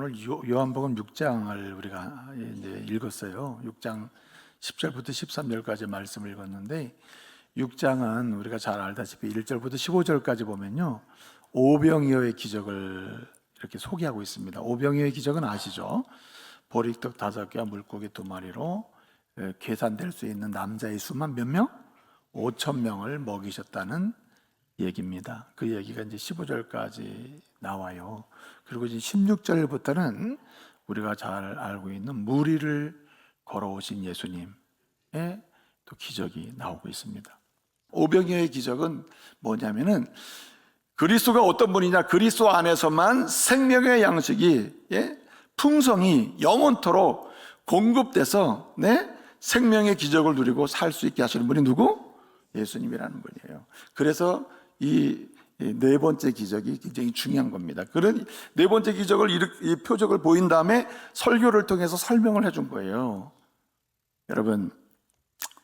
오늘 요한복음 6장을 우리가 이제 읽었어요. 6장 10절부터 13절까지 말씀을 읽었는데 6장은 우리가 잘 알다시피 1절부터 15절까지 보면요, 오병이어의 기적을 이렇게 소개하고 있습니다. 오병이어의 기적은 아시죠? 보리떡 5개와 물고기 2마리로 계산될 수 있는 남자의 수만 몇 명? 5,000명을 먹이셨다는 얘기입니다. 그 얘기가 이제 15절까지 나와요. 그리고 이제 16절부터는 우리가 잘 알고 있는 무리를 걸어오신 예수님의 또 기적이 나오고 있습니다. 오병이어의 기적은 뭐냐면은 그리스도가 어떤 분이냐, 그리스도 안에서만 생명의 양식이 풍성이 영원토록 공급돼서 생명의 기적을 누리고 살 수 있게 하시는 분이 누구? 예수님이라는 분이에요. 그래서 이 네 번째 기적이 굉장히 중요한 겁니다. 그런 네 번째 기적을 이 표적을 보인 다음에 설교를 통해서 설명을 해준 거예요. 여러분,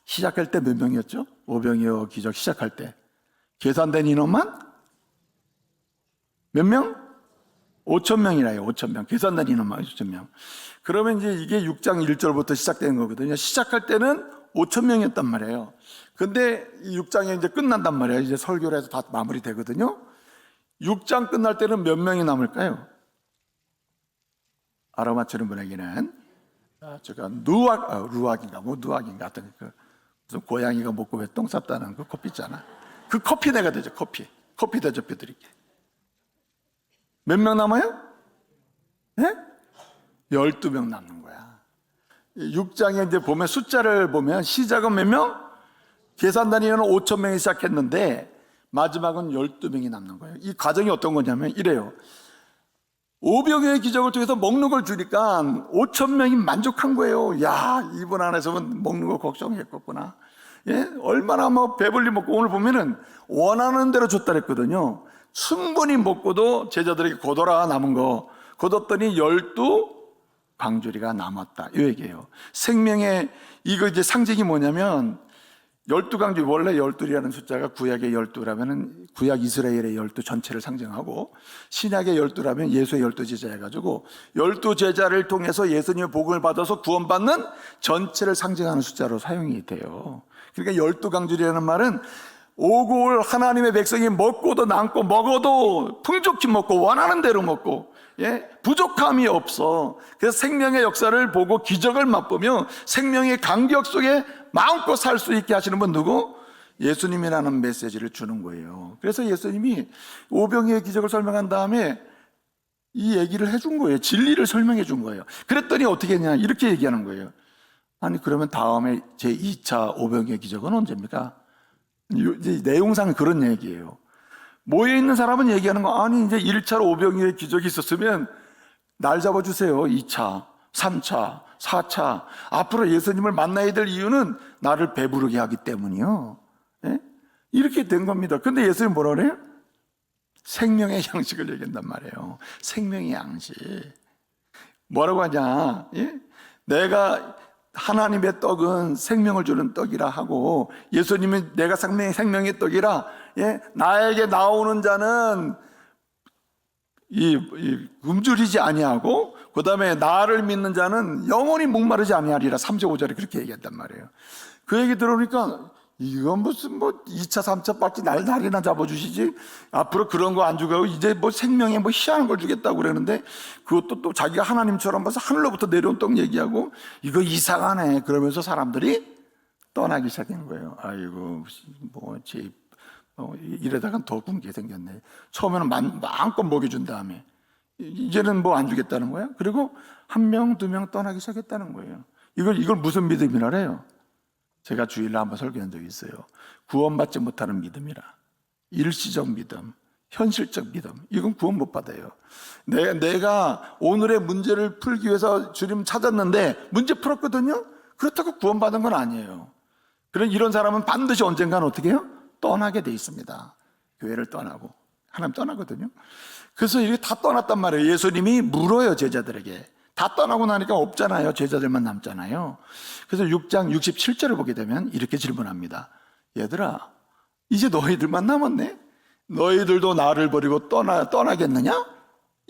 시작할 때 몇 명이었죠? 오병이어 기적 시작할 때 계산된 인원만 몇 명? 5,000명이라요. 5,000명. 계산된 인원만 5,000명. 그러면 이제 이게 6장 1절부터 시작되는 거거든요. 시작할 때는 5,000명이었단 말이에요. 근데 이 6장이 이제 끝난단 말이에요. 이제 설교를 해서 다 마무리되거든요. 6장 끝날 때는 몇 명이 남을까요? 알아맞히는 분에게는 제가 누악인가 하여튼 무슨 고양이가 먹고 왜 똥 쌌다는 그 커피 있잖아. 그 커피 내가 되죠. 커피 대접해 드릴게. 몇 명 남아요? 12명 남는 거야. 6장에 이제 보면 숫자를 보면 시작은 몇 명? 계산단위는 5,000명이 시작했는데 마지막은 12명이 남는 거예요. 이 과정이 어떤 거냐면 이래요. 오병이어의 기적을 통해서 먹는 걸 주니까 5,000명이 만족한 거예요. 야, 이분 안에서는 먹는 거 걱정했겠구나. 얼마나 배불리 먹고, 오늘 보면은 원하는 대로 줬다 그랬거든요. 충분히 먹고도 제자들에게 거둬라 남은 거 거뒀더니 12광주리가 남았다, 이 얘기예요. 생명의 이거 이제 상징이 뭐냐면 12광주리, 원래 12이라는 숫자가 구약의 12라면은 구약 이스라엘의 12 전체를 상징하고 신약의 12라면 예수의 12제자 해가지고 12제자를 통해서 예수님의 복음을 받아서 구원받는 전체를 상징하는 숫자로 사용이 돼요. 그러니까 12광주리라는 말은 오고 올 하나님의 백성이 먹고도 남고 먹어도 풍족히 먹고 원하는 대로 먹고 부족함이 없어. 그래서 생명의 역사를 보고 기적을 맛보며 생명의 간격 속에 마음껏 살 수 있게 하시는 분 누구? 예수님이라는 메시지를 주는 거예요. 그래서 예수님이 오병이어의 기적을 설명한 다음에 이 얘기를 해준 거예요. 진리를 설명해 준 거예요. 그랬더니 어떻게 했냐, 이렇게 얘기하는 거예요. 아니 그러면 다음에 제2차 오병이어의 기적은 언제입니까? 이제 내용상 그런 얘기예요. 모여있는 사람은 얘기하는 거, 아니 이제 1차 오병이어의 기적이 있었으면 날 잡아주세요. 2차, 3차, 4차 앞으로 예수님을 만나야 될 이유는 나를 배부르게 하기 때문이요. 이렇게 된 겁니다. 근데 예수님 뭐라 그래요? 생명의 양식을 얘기한단 말이에요. 생명의 양식. 뭐라고 하냐, 내가 하나님의 떡은 생명을 주는 떡이라 하고 예수님은 내가 생명의 떡이라, 나에게 나오는 자는 굶주리지 아니하고 그 다음에 나를 믿는 자는 영원히 목마르지 아니하리라. 3절 5절에 그렇게 얘기했단 말이에요. 그 얘기 들어보니까 이건 무슨 2차 3차 빨리 날이나 잡아주시지, 앞으로 그런 거 안 주고 이제 생명에 희한한 걸 주겠다고 그러는데 그것도 또 자기가 하나님처럼 봐서 하늘로부터 내려온 떡 얘기하고 이거 이상하네 그러면서 사람들이 떠나기 시작한 거예요. 아이고 이러다가 더 굶게 생겼네. 처음에는 마음껏 먹여준 다음에 이제는 안 주겠다는 거야. 그리고 1명 2명 떠나기 시작했다는 거예요. 이걸 무슨 믿음이라래요? 제가 주일날 한번 설교한 적이 있어요. 구원받지 못하는 믿음이라. 일시적 믿음, 현실적 믿음, 이건 구원 못 받아요. 내가 오늘의 문제를 풀기 위해서 주님 찾았는데 문제 풀었거든요. 그렇다고 구원받은 건 아니에요. 이런 사람은 반드시 언젠가는 어떻게 해요? 떠나게 돼 있습니다. 교회를 떠나고 하나님 떠나거든요. 그래서 이게 다 떠났단 말이에요. 예수님이 물어요, 제자들에게. 다 떠나고 나니까 없잖아요. 제자들만 남잖아요. 그래서 6장 67절을 보게 되면 이렇게 질문합니다. 얘들아, 이제 너희들만 남았네? 너희들도 나를 버리고 떠나겠느냐?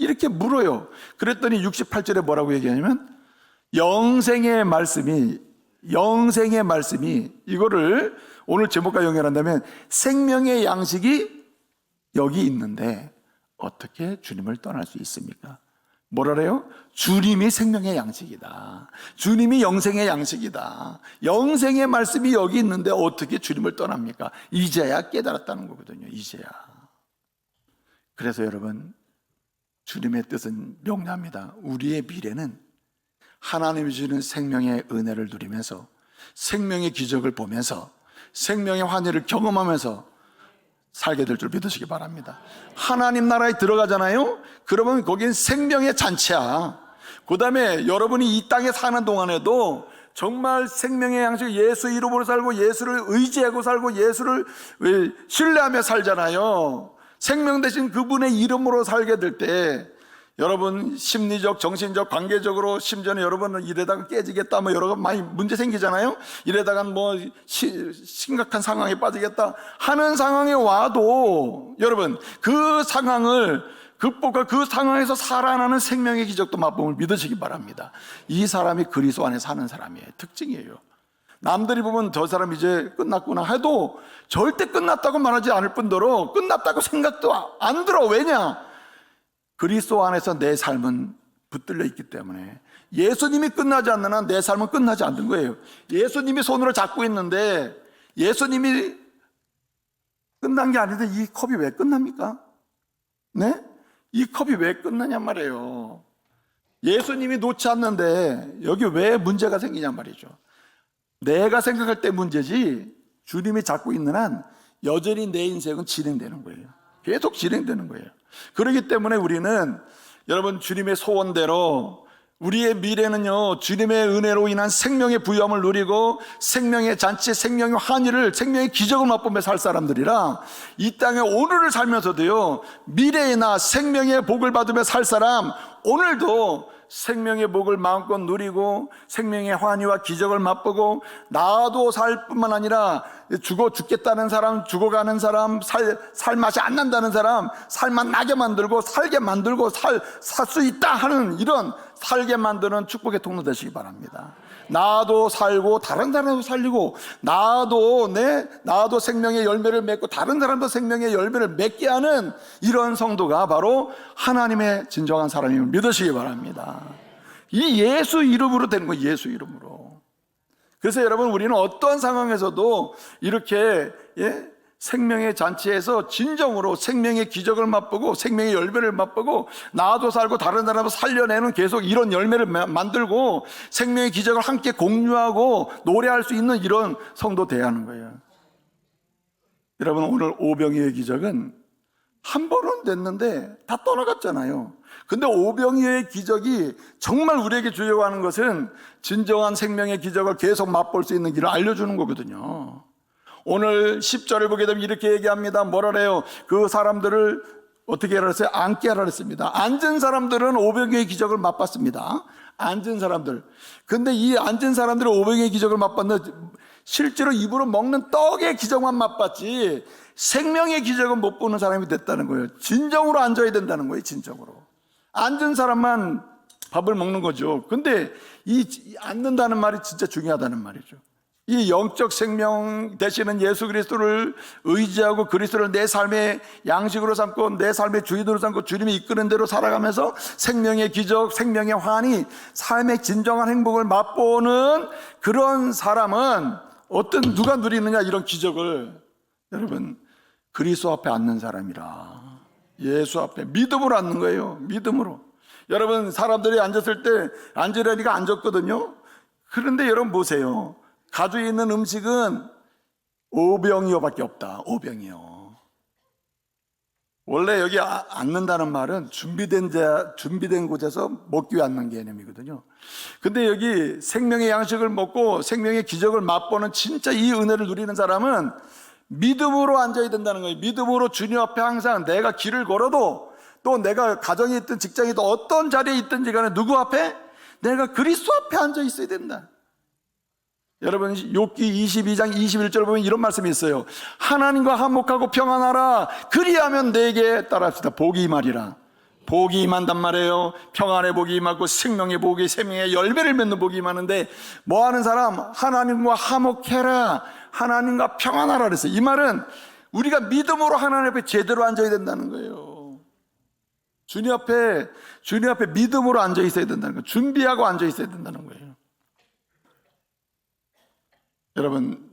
이렇게 물어요. 그랬더니 68절에 뭐라고 얘기하냐면 영생의 말씀이 이거를 오늘 제목과 연결한다면 생명의 양식이 여기 있는데 어떻게 주님을 떠날 수 있습니까? 뭐라래요? 주님이 생명의 양식이다. 주님이 영생의 양식이다. 영생의 말씀이 여기 있는데 어떻게 주님을 떠납니까? 이제야 깨달았다는 거거든요. 이제야. 그래서 여러분, 주님의 뜻은 명료합니다. 우리의 미래는 하나님이 주는 생명의 은혜를 누리면서 생명의 기적을 보면서 생명의 환희를 경험하면서 살게 될 줄 믿으시기 바랍니다. 하나님 나라에 들어가잖아요. 그러면 거긴 생명의 잔치야. 그 다음에 여러분이 이 땅에 사는 동안에도 정말 생명의 양식, 예수 이름으로 살고 예수를 의지하고 살고 예수를 신뢰하며 살잖아요. 생명 대신 그분의 이름으로 살게 될 때 여러분 심리적, 정신적, 관계적으로 심지어는 여러분은 이래다가 깨지겠다 뭐 여러 가지 많이 문제 생기잖아요. 이래다가 뭐 심각한 상황에 빠지겠다 하는 상황에 와도 여러분 그 상황을 극복하고 그 상황에서 살아나는 생명의 기적도 맛보면 믿으시기 바랍니다. 이 사람이 그리스도 안에 사는 사람이에요. 특징이에요. 남들이 보면 저 사람 이제 끝났구나 해도 절대 끝났다고 말하지 않을 뿐더러 끝났다고 생각도 안 들어. 왜냐? 그리스도 안에서 내 삶은 붙들려 있기 때문에 예수님이 끝나지 않는 한 내 삶은 끝나지 않는 거예요. 예수님이 손으로 잡고 있는데 예수님이 끝난 게 아닌데 이 컵이 왜 끝납니까? 네? 이 컵이 왜 끝나냔 말이에요. 예수님이 놓지 않는데 여기 왜 문제가 생기냔 말이죠. 내가 생각할 때 문제지 주님이 잡고 있는 한 여전히 내 인생은 진행되는 거예요. 계속 진행되는 거예요. 그렇기 때문에 우리는 여러분 주님의 소원대로 우리의 미래는요 주님의 은혜로 인한 생명의 부유함을 누리고 생명의 잔치, 생명의 환희를, 생명의 기적을 맛보며 살 사람들이라 이 땅에 오늘을 살면서도요 미래나 생명의 복을 받으며 살 사람, 오늘도 생명의 복을 마음껏 누리고 생명의 환희와 기적을 맛보고 나도 살 뿐만 아니라 죽겠다는 사람, 죽어가는 사람, 살 맛이 안 난다는 사람 살맛 나게 만들고 살게 만들고 살 수 있다 하는 이런 살게 만드는 축복의 통로 되시기 바랍니다. 나도 살고 다른 사람도 살리고 나도 생명의 열매를 맺고 다른 사람도 생명의 열매를 맺게 하는 이런 성도가 바로 하나님의 진정한 사람임을 믿으시기 바랍니다. 이 예수 이름으로 되는 거예요. 예수 이름으로. 그래서 여러분 우리는 어떠한 상황에서도 이렇게 생명의 잔치에서 진정으로 생명의 기적을 맛보고 생명의 열매를 맛보고 나도 살고 다른 사람도 살려내는 계속 이런 열매를 만들고 생명의 기적을 함께 공유하고 노래할 수 있는 이런 성도 돼야 하는 거예요. 여러분 오늘 오병이어의 기적은 한 번은 됐는데 다 떠나갔잖아요. 근데 오병이어의 기적이 정말 우리에게 주려고 하는 것은 진정한 생명의 기적을 계속 맛볼 수 있는 길을 알려주는 거거든요. 오늘 10절을 보게 되면 이렇게 얘기합니다. 뭐라 그래요? 그 사람들을 어떻게 하라 했어요? 앉게 하라 했습니다. 앉은 사람들은 오병이어의 기적을 맛봤습니다. 앉은 사람들. 근데 이 앉은 사람들은 오병이어의 기적을 맛봤는데 실제로 입으로 먹는 떡의 기적만 맛봤지 생명의 기적은 못 보는 사람이 됐다는 거예요. 진정으로 앉아야 된다는 거예요. 진정으로. 앉은 사람만 밥을 먹는 거죠. 근데 이 앉는다는 말이 진짜 중요하다는 말이죠. 이 영적 생명 되시는 예수 그리스도를 의지하고 그리스도를 내 삶의 양식으로 삼고 내 삶의 주인으로 삼고 주님이 이끄는 대로 살아가면서 생명의 기적, 생명의 환희, 삶의 진정한 행복을 맛보는 그런 사람은 누가 누리느냐 이런 기적을 여러분 그리스도 앞에 앉는 사람이라 예수 앞에 믿음으로 앉는 거예요. 믿음으로. 여러분 사람들이 앉았을 때 앉으려니까 앉았거든요. 그런데 여러분 보세요. 가지고 있는 음식은 오병이어밖에 없다. 오병이어. 원래 여기 앉는다는 말은 준비된 곳에서 먹기 위해 앉는 개념이거든요. 근데 여기 생명의 양식을 먹고 생명의 기적을 맛보는 진짜 이 은혜를 누리는 사람은 믿음으로 앉아야 된다는 거예요. 믿음으로 주님 앞에 항상 내가 길을 걸어도 또 내가 가정에 있든 직장에 있든 어떤 자리에 있든지 간에 누구 앞에? 내가 그리스도 앞에 앉아 있어야 된다. 여러분 욥기 22장 21절 보면 이런 말씀이 있어요. 하나님과 화목하고 평안하라. 그리하면 내게 따라합시다. 복이 임하리라. 복이 임한단 말이에요. 평안의 복이 임하고 생명의 복이, 생명의 열매를 맺는 복이 임하는데, 뭐 하는 사람? 하나님과 화목해라, 하나님과 평안하라 그랬어요. 이 말은 우리가 믿음으로 하나님 앞에 제대로 앉아야 된다는 거예요. 주님 앞에 믿음으로 앉아 있어야 된다는 거예요. 준비하고 앉아 있어야 된다는 거예요. 여러분,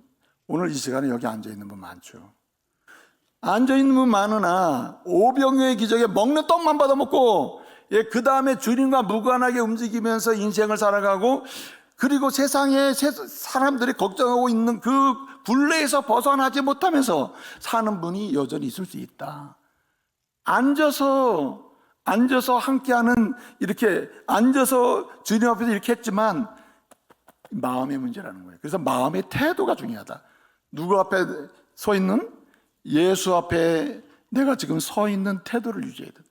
오늘 이 시간에 여기 앉아 있는 분 많죠. 앉아 있는 분 많으나 오병이어의 기적에 먹는 떡만 받아먹고, 그 다음에 주님과 무관하게 움직이면서 인생을 살아가고, 그리고 세상에 사람들이 걱정하고 있는 그 굴레에서 벗어나지 못하면서 사는 분이 여전히 있을 수 있다. 앉아서 함께하는, 이렇게 앉아서 주님 앞에서 이렇게 했지만 마음의 문제라는 거예요. 그래서 마음의 태도가 중요하다. 누구 앞에 서 있는? 예수 앞에 내가 지금 서 있는 태도를 유지해야 된다.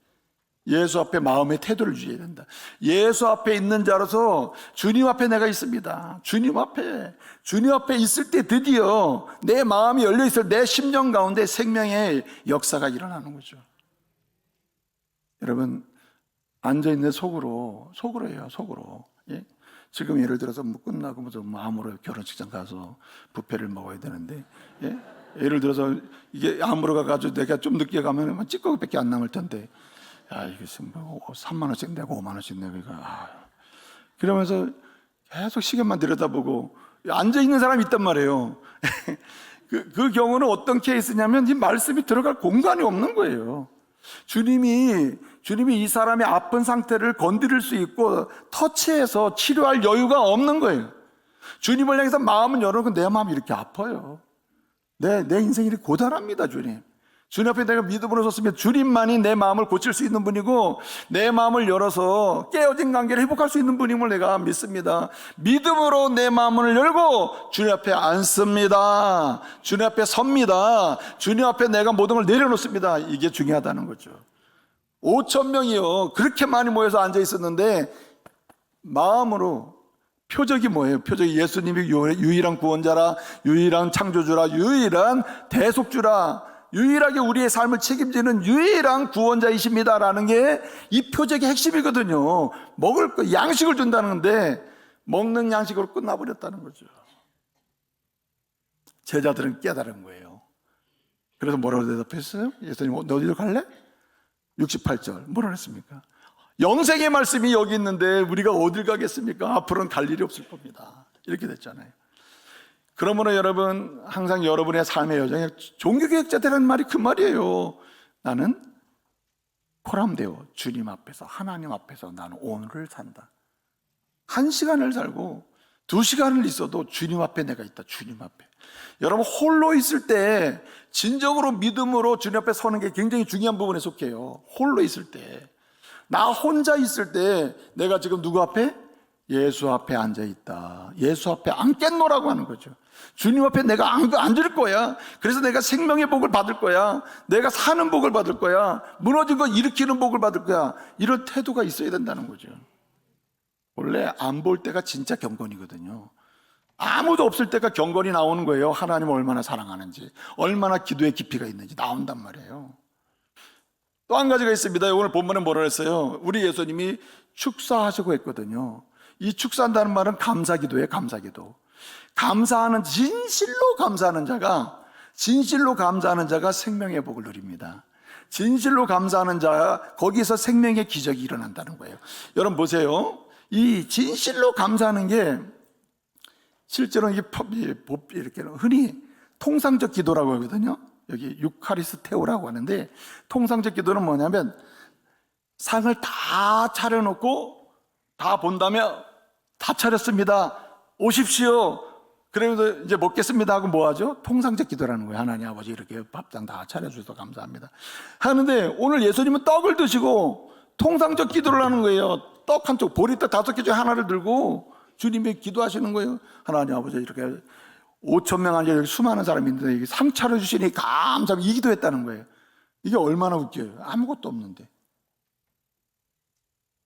예수 앞에 마음의 태도를 유지해야 된다. 예수 앞에 있는 자로서 주님 앞에 내가 있습니다. 주님 앞에 있을 때 드디어 내 마음이 열려 있을 내 심령 가운데 생명의 역사가 일어나는 거죠. 여러분, 앉아있는 속으로예요. 예? 지금 예를 들어서 뭐 끝나고 뭐 아무로 결혼식장 가서 뷔페를 먹어야 되는데, 예? 예를 들어서 이게 아무로 가가지고 내가 좀 늦게 가면 찌꺼기밖에 안 남을 텐데, 야, 이게 뭐 3만 원씩 내고 5만 원씩 내고, 그러면서 계속 시계만 들여다보고 앉아있는 사람이 있단 말이에요. 그 경우는 어떤 케이스냐면 이 말씀이 들어갈 공간이 없는 거예요. 주님이 이 사람의 아픈 상태를 건드릴 수 있고 터치해서 치료할 여유가 없는 거예요. 주님을 향해서 마음은 열어놓고 내 마음이 이렇게 아파요. 내 인생이 이렇게 고단합니다. 주님 앞에 내가 믿음으로 섰으면 주님만이 내 마음을 고칠 수 있는 분이고, 내 마음을 열어서 깨어진 관계를 회복할 수 있는 분임을 내가 믿습니다. 믿음으로 내 마음을 열고 주님 앞에 앉습니다. 주님 앞에 섭니다. 주님 앞에 내가 모든 걸 내려놓습니다. 이게 중요하다는 거죠. 5천 명이요, 그렇게 많이 모여서 앉아 있었는데 마음으로, 표적이 뭐예요? 표적이 예수님이 유일한 구원자라, 유일한 창조주라, 유일한 대속주라, 유일하게 우리의 삶을 책임지는 유일한 구원자이십니다라는 게 이 표적의 핵심이거든요. 먹을 거, 양식을 준다는 건데 먹는 양식으로 끝나버렸다는 거죠. 제자들은 깨달은 거예요. 그래서 뭐라고 대답했어요? 예수님, 너 어디로 갈래? 68절 뭐라 그랬습니까? 영생의 말씀이 여기 있는데 우리가 어딜 가겠습니까? 앞으로는 갈 일이 없을 겁니다. 이렇게 됐잖아요. 그러므로 여러분, 항상 여러분의 삶의 여정에 종교개혁자들이라는 말이 그 말이에요. 나는 포함되어 주님 앞에서, 하나님 앞에서 나는 오늘을 산다. 1시간을 살고 2시간을 있어도 주님 앞에 내가 있다. 주님 앞에. 여러분, 홀로 있을 때 진정으로 믿음으로 주님 앞에 서는 게 굉장히 중요한 부분에 속해요. 홀로 있을 때, 나 혼자 있을 때 내가 지금 누구 앞에? 예수 앞에 앉아 있다. 예수 앞에 앉겠노라고 하는 거죠. 주님 앞에 내가 앉을 거야. 그래서 내가 생명의 복을 받을 거야. 내가 사는 복을 받을 거야. 무너진 거 일으키는 복을 받을 거야. 이런 태도가 있어야 된다는 거죠. 원래 안 볼 때가 진짜 경건이거든요. 아무도 없을 때가 경건이 나오는 거예요. 하나님을 얼마나 사랑하는지, 얼마나 기도의 깊이가 있는지 나온단 말이에요. 또 한 가지가 있습니다. 오늘 본문에 뭐라 했어요? 우리 예수님이 축사하시고 했거든요. 이 축사한다는 말은 감사기도예요. 감사기도. 감사하는, 진실로 감사하는 자가 생명의 복을 누립니다. 진실로 감사하는 자가, 거기서 생명의 기적이 일어난다는 거예요. 여러분 보세요. 이 진실로 감사하는 게 실제로 이렇게 흔히 통상적 기도라고 하거든요. 여기 유카리스테오라고 하는데, 통상적 기도는 뭐냐면 상을 다 차려놓고 다 본 다음에 다 차렸습니다. 오십시오. 그래서 이제 먹겠습니다 하고 뭐 하죠? 통상적 기도라는 거예요. 하나님 아버지, 이렇게 밥상 다 차려주셔서 감사합니다 하는데, 오늘 예수님은 떡을 드시고 통상적 기도를 하는 거예요. 떡 한쪽, 보리떡 5개 중에 하나를 들고 주님이 기도하시는 거예요. 하나님 아버지, 이렇게 5천 명 앉아 여기 수많은 사람이 있는데 여기 상 차려주시니 감사합니다, 이 기도했다는 거예요. 이게 얼마나 웃겨요. 아무것도 없는데.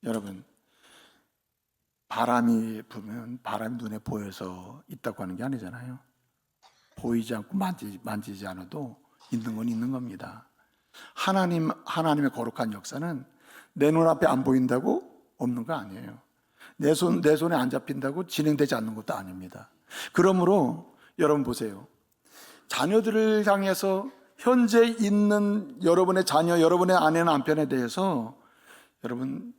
여러분, 바람이 불면 바람이 눈에 보여서 있다고 하는 게 아니잖아요. 보이지 않고 만지지 않아도 있는 건 있는 겁니다. 하나님의 거룩한 역사는 내 눈앞에 안 보인다고 없는 거 아니에요. 내 손에 안 잡힌다고 진행되지 않는 것도 아닙니다. 그러므로 여러분 보세요. 자녀들을 향해서 현재 있는 여러분의 자녀, 여러분의 아내, 남편에 대해서 여러분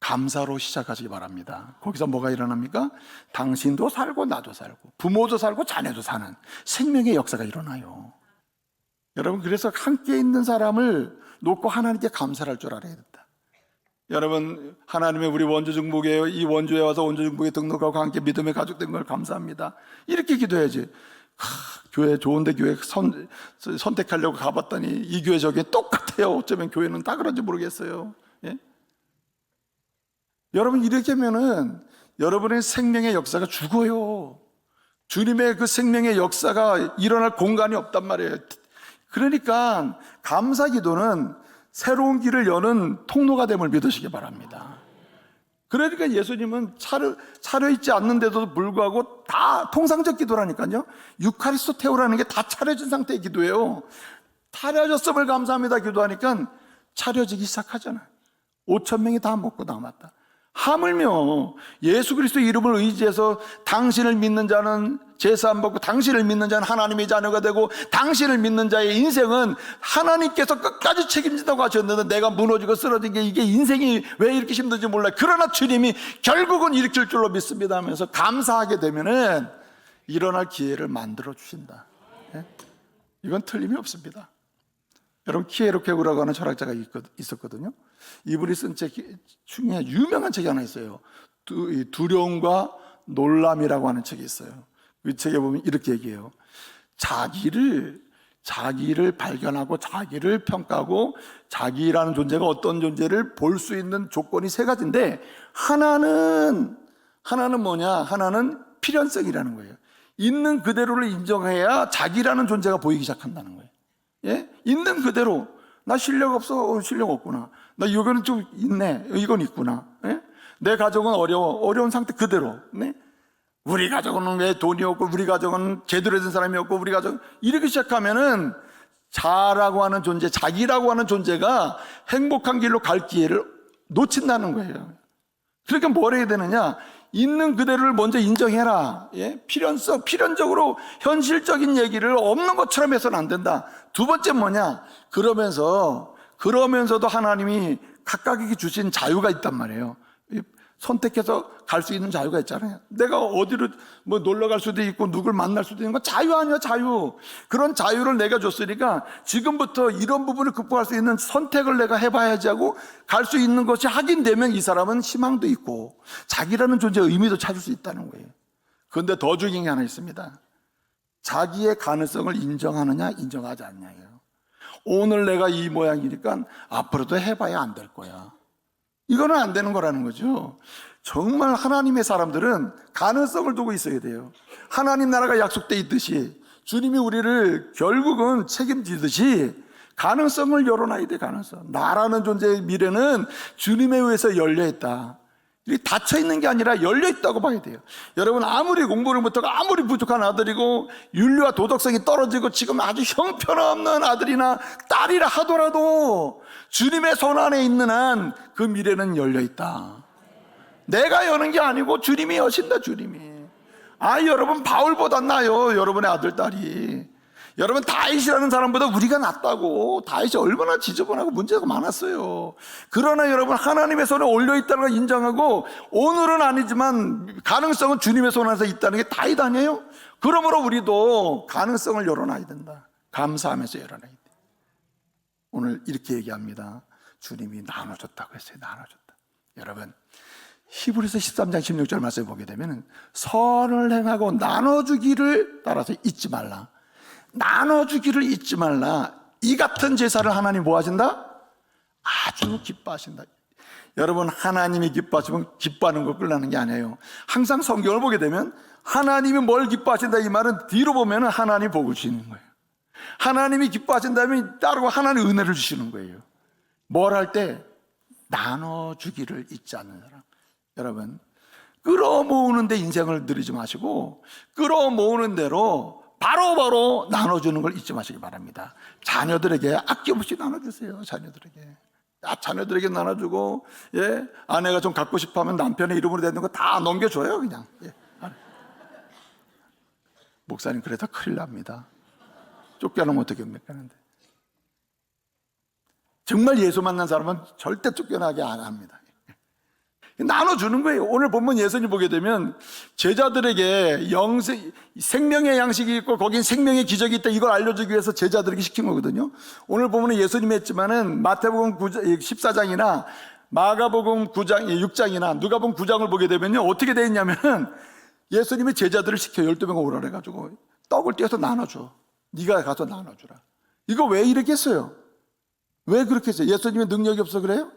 감사로 시작하시기 바랍니다. 거기서 뭐가 일어납니까? 당신도 살고 나도 살고 부모도 살고 자녀도 사는 생명의 역사가 일어나요. 여러분, 그래서 함께 있는 사람을 놓고 하나님께 감사를 할 줄 알아야 된다. 여러분, 하나님의 우리 원주중복에 이 원주에 와서 원주중복에 등록하고 함께 믿음의 가족 된 걸 감사합니다. 이렇게 기도해야지. 교회 좋은데 교회 선택하려고 가봤더니 이 교회 저게 똑같아요. 어쩌면 교회는 다 그런지 모르겠어요. 예? 여러분, 이렇게 하면은 여러분의 생명의 역사가 죽어요. 주님의 그 생명의 역사가 일어날 공간이 없단 말이에요. 그러니까 감사 기도는 새로운 길을 여는 통로가 됨을 믿으시기 바랍니다. 그러니까 예수님은 차려있지 않는데도 불구하고 다 통상적 기도라니까요. 유카리스토테오라는 게 다 차려진 상태의 기도예요. 차려졌음을 감사합니다 기도하니까 차려지기 시작하잖아요. 5,000명이 다 먹고 남았다. 하물며 예수 그리스도 이름을 의지해서 당신을 믿는 자는 제사 안 받고 당신을 믿는 자는 하나님의 자녀가 되고 당신을 믿는 자의 인생은 하나님께서 끝까지 책임진다고 하셨는데 내가 무너지고 쓰러진 게 이게 인생이 왜 이렇게 힘든지 몰라요. 그러나 주님이 결국은 일으킬 줄로 믿습니다 하면서 감사하게 되면은 일어날 기회를 만들어 주신다. 이건 틀림이 없습니다. 여러분, 키에로케고라고 하는 철학자가 있었거든요. 이분이 쓴 책 중에 유명한 책이 하나 있어요. 두려움과 놀람이라고 하는 책이 있어요. 그 책에 보면 이렇게 얘기해요. 자기를 발견하고 자기를 평가하고 자기라는 존재가 어떤 존재를 볼 수 있는 조건이 세 가지인데 하나는 뭐냐? 하나는 필연성이라는 거예요. 있는 그대로를 인정해야 자기라는 존재가 보이기 시작한다는 거예요. 예? 있는 그대로 나 실력 없어, 실력 없구나. 나 이거는 좀 있네, 이건 있구나. 예? 내 가족은 어려운 상태 그대로. 네? 우리 가족은 왜 돈이 없고 우리 가족은 제대로 된 사람이 없고 우리 가족 이렇게 시작하면은 자라고 하는 존재, 자기라고 하는 존재가 행복한 길로 갈 기회를 놓친다는 거예요. 그러니까 뭘 해야 되느냐? 있는 그대로를 먼저 인정해라. 예? 필연적으로 현실적인 얘기를 없는 것처럼 해서는 안 된다. 두 번째 뭐냐? 그러면서도 하나님이 각각에게 주신 자유가 있단 말이에요. 선택해서 갈 수 있는 자유가 있잖아요. 내가 어디로 뭐 놀러 갈 수도 있고 누굴 만날 수도 있는 건 자유 아니야, 자유. 그런 자유를 내가 줬으니까 지금부터 이런 부분을 극복할 수 있는 선택을 내가 해봐야지 하고 갈 수 있는 것이 확인되면 이 사람은 희망도 있고 자기라는 존재의 의미도 찾을 수 있다는 거예요. 그런데 더 중요한 게 하나 있습니다. 자기의 가능성을 인정하느냐 인정하지 않느냐예요. 오늘 내가 이 모양이니까 앞으로도 해봐야 안 될 거야. 이거는 안 되는 거라는 거죠. 정말 하나님의 사람들은 가능성을 두고 있어야 돼요. 하나님 나라가 약속돼 있듯이 주님이 우리를 결국은 책임지듯이 가능성을 열어놔야 돼. 가능성. 나라는 존재의 미래는 주님에 의해서 열려있다. 이게 닫혀있는 게 아니라 열려있다고 봐야 돼요. 여러분, 아무리 공부를 못하고 아무리 부족한 아들이고 윤리와 도덕성이 떨어지고 지금 아주 형편없는 아들이나 딸이라 하더라도 주님의 손 안에 있는 한 그 미래는 열려있다. 내가 여는 게 아니고 주님이 여신다. 주님이. 여러분, 바울보다 나요. 여러분의 아들, 딸이. 여러분, 다윗이라는 사람보다 우리가 낫다고. 다윗이 얼마나 지저분하고 문제가 많았어요. 그러나 여러분, 하나님의 손에 올려있다는 걸 인정하고 오늘은 아니지만 가능성은 주님의 손 안에서 있다는 게 다윗 아니에요? 그러므로 우리도 가능성을 열어놔야 된다. 감사하면서 열어놔야 돼. 오늘 이렇게 얘기합니다. 주님이 나눠줬다고 했어요. 나눠줬다. 여러분, 히브리서 13장 16절 말씀을 보게 되면 선을 행하고 나눠주기를 따라서 잊지 말라. 나눠주기를 잊지 말라. 이 같은 제사를 하나님 뭐 하신다? 아주 기뻐하신다. 여러분, 하나님이 기뻐하시면 기뻐하는 거 끝나는 게 아니에요. 항상 성경을 보게 되면 하나님이 뭘 기뻐하신다 이 말은 뒤로 보면 하나님 복을 주시는 거예요. 하나님이 기뻐하신다면 따르고 하나님 은혜를 주시는 거예요. 뭘 할 때? 나눠주기를 잊지 않는 사람. 여러분, 끌어모으는 데 인생을 들이지 마시고 끌어모으는 대로 바로바로 나눠주는 걸 잊지 마시기 바랍니다. 자녀들에게 아낌없이 나눠주세요. 자녀들에게. 자녀들에게 나눠주고, 예, 아내가 좀 갖고 싶어하면 남편의 이름으로 되는 거 다 넘겨줘요, 그냥. 예. 목사님 그래도 큰일 납니다. 쫓겨나면 어떻게 합니까? 정말 예수 만난 사람은 절대 쫓겨나게 안 합니다. 나눠주는 거예요. 오늘 본문 예수님 보게 되면 제자들에게 생명의 양식이 있고 거긴 생명의 기적이 있다, 이걸 알려주기 위해서 제자들에게 시킨 거거든요. 오늘 보면 예수님이 했지만은 마태복음 14장이나 마가복음 9장, 6장이나 누가복음 9장을 보게 되면요, 어떻게 되어 있냐면은 예수님이 제자들을 시켜 12명을 오라 그래가지고 떡을 떼어서 나눠줘. 네가 가서 나눠주라. 이거 왜 이렇게 했어요? 왜 그렇게 했어요? 예수님의 능력이 없어 그래요?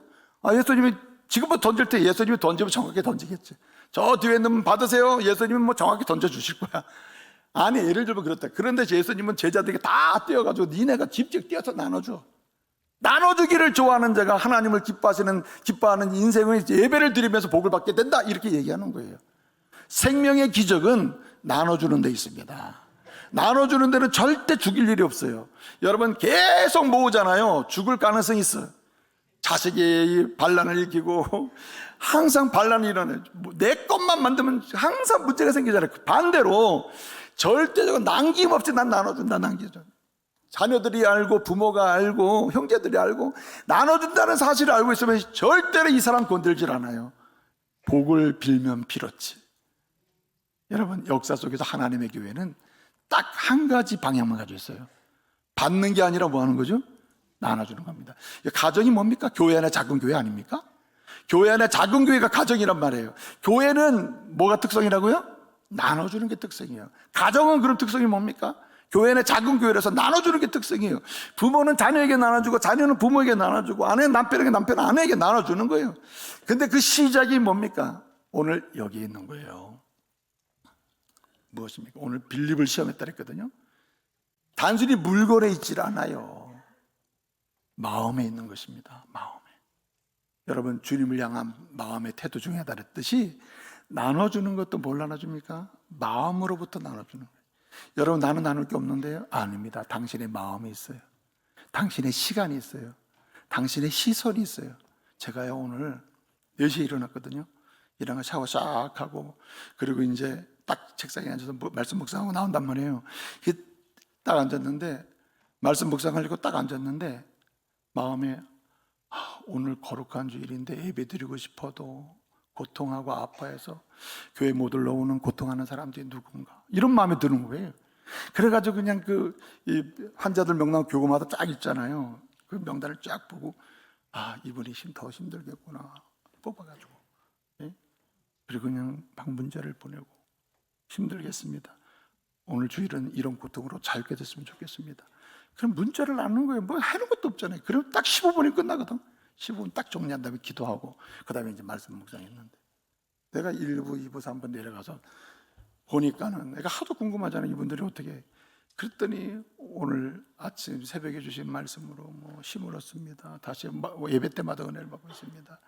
예수님이 지금부터 던질 때 예수님이 던지면 정확하게 던지겠지. 저 뒤에 있는 분 받으세요. 예수님은 뭐 정확히 던져주실 거야. 아니, 예를 들면 그렇다. 그런데 예수님은 제자들에게 다 떼어가지고 니네가 직접 떼어서 나눠줘. 나눠주기를 좋아하는 자가 하나님을 기뻐하는 인생의 예배를 드리면서 복을 받게 된다, 이렇게 얘기하는 거예요. 생명의 기적은 나눠주는 데 있습니다. 나눠주는 데는 절대 죽일 일이 없어요. 여러분 계속 모으잖아요. 죽을 가능성이 있어요. 자식이 반란을 일으키고 항상 반란이 일어나요. 내 것만 만들면 항상 문제가 생기잖아요. 반대로 절대적으로 남김없이 난 나눠준다, 남기죠. 자녀들이 알고 부모가 알고 형제들이 알고 나눠준다는 사실을 알고 있으면 절대로 이 사람 건들질 않아요. 복을 빌면 빌었지. 여러분, 역사 속에서 하나님의 교회는 딱 한 가지 방향만 가지고 있어요. 받는 게 아니라 뭐 하는 거죠? 나눠주는 겁니다. 가정이 뭡니까? 교회 안에 작은 교회 아닙니까? 교회 안에 작은 교회가 가정이란 말이에요. 교회는 뭐가 특성이라고요? 나눠주는 게 특성이에요. 가정은 그런 특성이 뭡니까? 교회 안에 작은 교회라서 나눠주는 게 특성이에요. 부모는 자녀에게 나눠주고 자녀는 부모에게 나눠주고 아내는 남편에게, 남편은 아내에게 나눠주는 거예요. 근데 그 시작이 뭡니까? 오늘 여기 있는 거예요. 무엇입니까? 오늘 빌립을 시험했다 그랬거든요. 단순히 물건에 있질 않아요. 마음에 있는 것입니다. 마음에. 여러분, 주님을 향한 마음의 태도 중에 하나 그랬듯이 나눠주는 것도 뭘 나눠줍니까? 마음으로부터 나눠주는 거예요. 여러분, 나는 나눌 게 없는데요? 아닙니다. 당신의 마음이 있어요. 당신의 시간이 있어요. 당신의 시선이 있어요. 제가요, 오늘 4시에 일어났거든요. 일어나 샤워 싹 하고, 그리고 이제 딱 책상에 앉아서 말씀 묵상하고 나온단 말이에요. 딱 앉았는데, 말씀 묵상하려고 딱 앉았는데, 마음에 오늘 거룩한 주일인데 예배 드리고 싶어도 고통하고 아파해서 교회 못 올라오는 고통하는 사람들이 누군가, 이런 마음이 드는 거예요. 그래가지고 그냥 이 환자들 명단 교구마다 쫙 있잖아요. 그 명단을 쫙 보고 이분이 더 힘들겠구나 뽑아가지고, 예? 그리고 그냥 방문자를 보내고 힘들겠습니다. 오늘 주일은 이런 고통으로 자유케 됐으면 좋겠습니다. 그럼 문자를 나누는 거예요. 뭐 하는 것도 없잖아요. 그럼 딱 15분이 끝나거든. 15분 딱 정리한 다음에 기도하고 그 다음에 이제 말씀 묵상했는데, 내가 1부, 2부, 3부 내려가서 보니까는 내가 하도 궁금하잖아요. 이분들이 어떻게. 그랬더니 오늘 아침 새벽에 주신 말씀으로 뭐 힘을 얻습니다. 다시 예배 때마다 은혜를 받고 있습니다.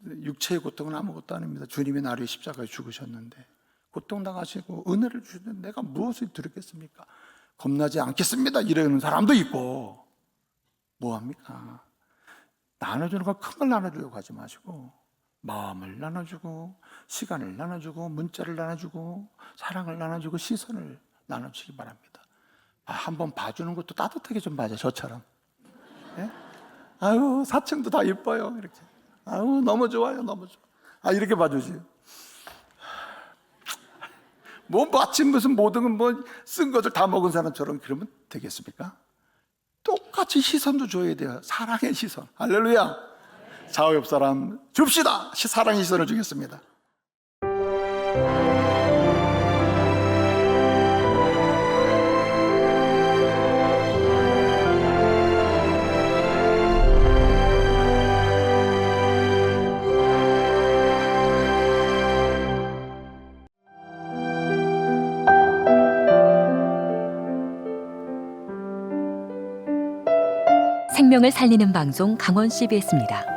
육체의 고통은 아무것도 아닙니다. 주님이 나를 십자가에 죽으셨는데 고통당하시고 은혜를 주시는데 내가 무엇을 드렸겠습니까? 겁나지 않겠습니다, 이러는 사람도 있고. 뭐합니까? 나눠주는 걸 큰 걸 나눠주려고 하지 마시고 마음을 나눠주고 시간을 나눠주고 문자를 나눠주고 사랑을 나눠주고 시선을 나눠주시기 바랍니다. 한번 봐주는 것도 따뜻하게 좀 봐줘. 저처럼. 예? 아유, 4층도 다 예뻐요, 이렇게. 아유, 너무 좋아요, 너무 좋아. 이렇게 봐주지. 뭐 마침 무슨 모든 뭐 쓴 것을 다 먹은 사람처럼 그러면 되겠습니까? 똑같이 시선도 줘야 돼요. 사랑의 시선. 할렐루야. 좌우 옆 사람 줍시다. 사랑의 시선을 주겠습니다. 생명을 살리는 방송 강원 CBS입니다.